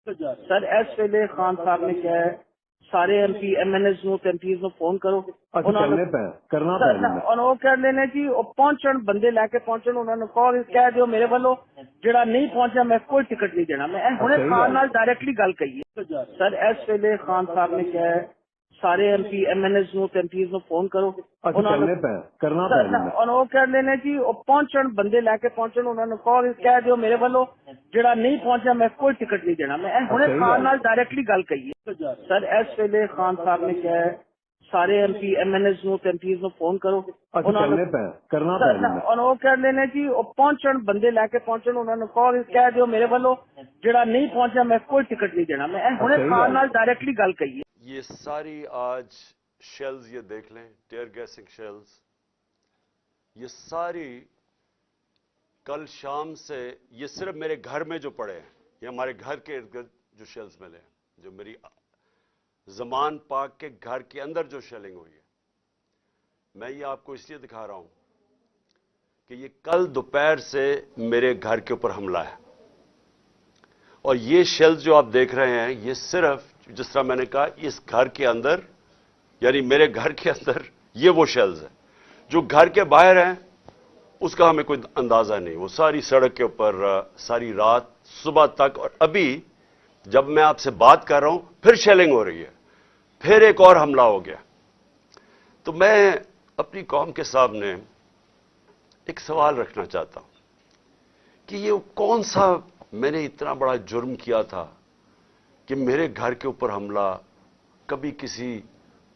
سر اس ویلے خان صاحب نے کیا ہے سارے M P M N As نو تے ایم پیز نو فون کرو کرنا پہ اور وہ کہہ لینے جی وہ پہنچن بندے لے کے پہنچن انہوں نے کال کہہ دیو میرے والوں جڑا نہیں پہنچا میں کوئی ٹکٹ نہیں دینا میں ہنے خان نال ڈائریکٹلی گل کہی ہے سر اس ویلے خان صاحب نے کیا ہے سارے M P M N As نو تے ایم پیز نو فون کرو کرنا اور وہ کہہ لینے جی وہ پہنچن بندے لے کے پہنچن انہوں نے کال کہہ دیو میرے والوں جڑا نہیں پہنچا میں کوئی ٹکٹ نہیں دینا میں ہنے خان نال ڈائریکٹلی گل کہی ہے سر اس ویلے خان صاحب نے کیا ہے سارے M P M N As نو تے ایم پیز نو فون کرو کرنا اور وہ کہہ لینے جی وہ پہنچن بندے لے کے پہنچن انہوں نے کال کہہ دیو میرے والوں جڑا نہیں پہنچا میں کوئی ٹکٹ نہیں دینا میں ہنے خان نال ڈائریکٹلی گل کہی ہے یہ ساری آج شیلز یہ دیکھ لیں ٹیئر گیسنگ شیلز یہ ساری کل شام سے یہ صرف میرے گھر میں جو پڑے ہیں یہ ہمارے گھر کے ارد گرد جو شیلز ملے ہیں جو میری زمان پاک کے گھر کے اندر جو شیلنگ ہوئی ہے میں یہ آپ کو اس لیے دکھا رہا ہوں کہ یہ کل دوپہر سے میرے گھر کے اوپر حملہ ہے اور یہ شیلز جو آپ دیکھ رہے ہیں یہ صرف جس طرح میں نے کہا اس گھر کے اندر یعنی میرے گھر کے اندر یہ وہ شیلز ہیں جو گھر کے باہر ہیں اس کا ہمیں کوئی اندازہ نہیں وہ ساری سڑک کے اوپر ساری رات صبح تک اور ابھی جب میں آپ سے بات کر رہا ہوں پھر شیلنگ ہو رہی ہے پھر ایک اور حملہ ہو گیا تو میں اپنی قوم کے سامنے ایک سوال رکھنا چاہتا ہوں کہ یہ کون سا میں نے اتنا بڑا جرم کیا تھا کہ میرے گھر کے اوپر حملہ کبھی کسی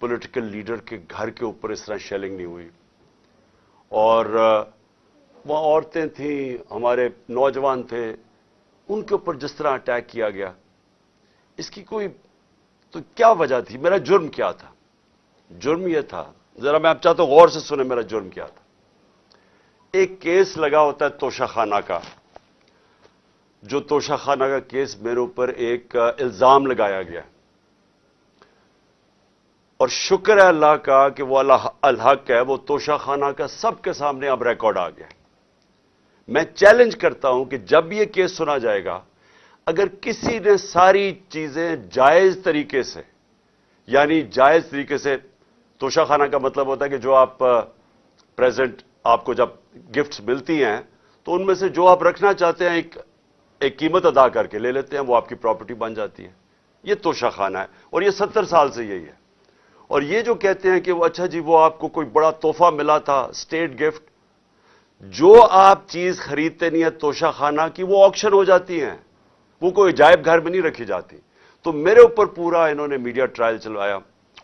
پولیٹیکل لیڈر کے گھر کے اوپر اس طرح شیلنگ نہیں ہوئی اور وہاں عورتیں تھیں ہمارے نوجوان تھے ان کے اوپر جس طرح اٹیک کیا گیا اس کی کوئی تو کیا وجہ تھی میرا جرم کیا تھا جرم یہ تھا ذرا میں آپ چاہتا ہوں غور سے سنیں میرا جرم کیا تھا ایک کیس لگا ہوتا ہے توشہ خانہ کا جو توشہ خانہ کا کیس میرے اوپر ایک الزام لگایا گیا اور شکر ہے اللہ کا کہ وہ اللہ الحق ہے وہ توشہ خانہ کا سب کے سامنے اب ریکارڈ آ گیا میں چیلنج کرتا ہوں کہ جب یہ کیس سنا جائے گا اگر کسی نے ساری چیزیں جائز طریقے سے یعنی جائز طریقے سے توشہ خانہ کا مطلب ہوتا ہے کہ جو آپ پریزنٹ آپ کو جب گفٹس ملتی ہیں تو ان میں سے جو آپ رکھنا چاہتے ہیں ایک قیمت ادا کر کے لے لیتے ہیں وہ آپ کی پراپرٹی بن جاتی ہے یہ توشہ خانہ ہے اور یہ 70 سال سے یہی ہے اور یہ جو کہتے ہیں کہ وہ اچھا جی وہ آپ کو کوئی بڑا تحفہ ملا تھا اسٹیٹ گفٹ جو آپ چیز خریدتے نہیں ہیں توشہ خانہ کی وہ آکشن ہو جاتی ہیں وہ کوئی عجائب گھر میں نہیں رکھی جاتی تو میرے اوپر پورا انہوں نے میڈیا ٹرائل چلوایا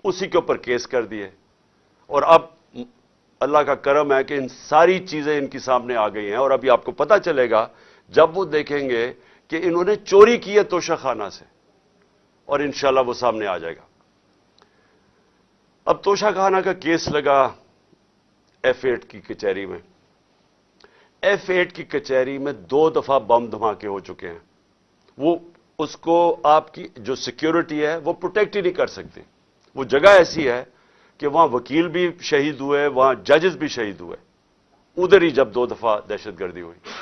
اسی کے اوپر کیس کر دیے اور اب اللہ کا کرم ہے کہ ان ساری چیزیں ان کی سامنے آ گئی ہیں اور ابھی آپ کو پتہ چلے گا جب وہ دیکھیں گے کہ انہوں نے چوری کی ہے توشہ خانہ سے اور انشاءاللہ وہ سامنے آ جائے گا اب توشہ خانہ کا کیس لگا F8 کی کچہری میں F8 کی کچہری میں 2 دفعہ بم دھماکے ہو چکے ہیں وہ اس کو آپ کی جو سیکیورٹی ہے وہ پروٹیکٹ ہی نہیں کر سکتی وہ جگہ ایسی ہے کہ وہاں وکیل بھی شہید ہوئے وہاں ججز بھی شہید ہوئے ادھر ہی جب 2 دفعہ دہشت گردی ہوئی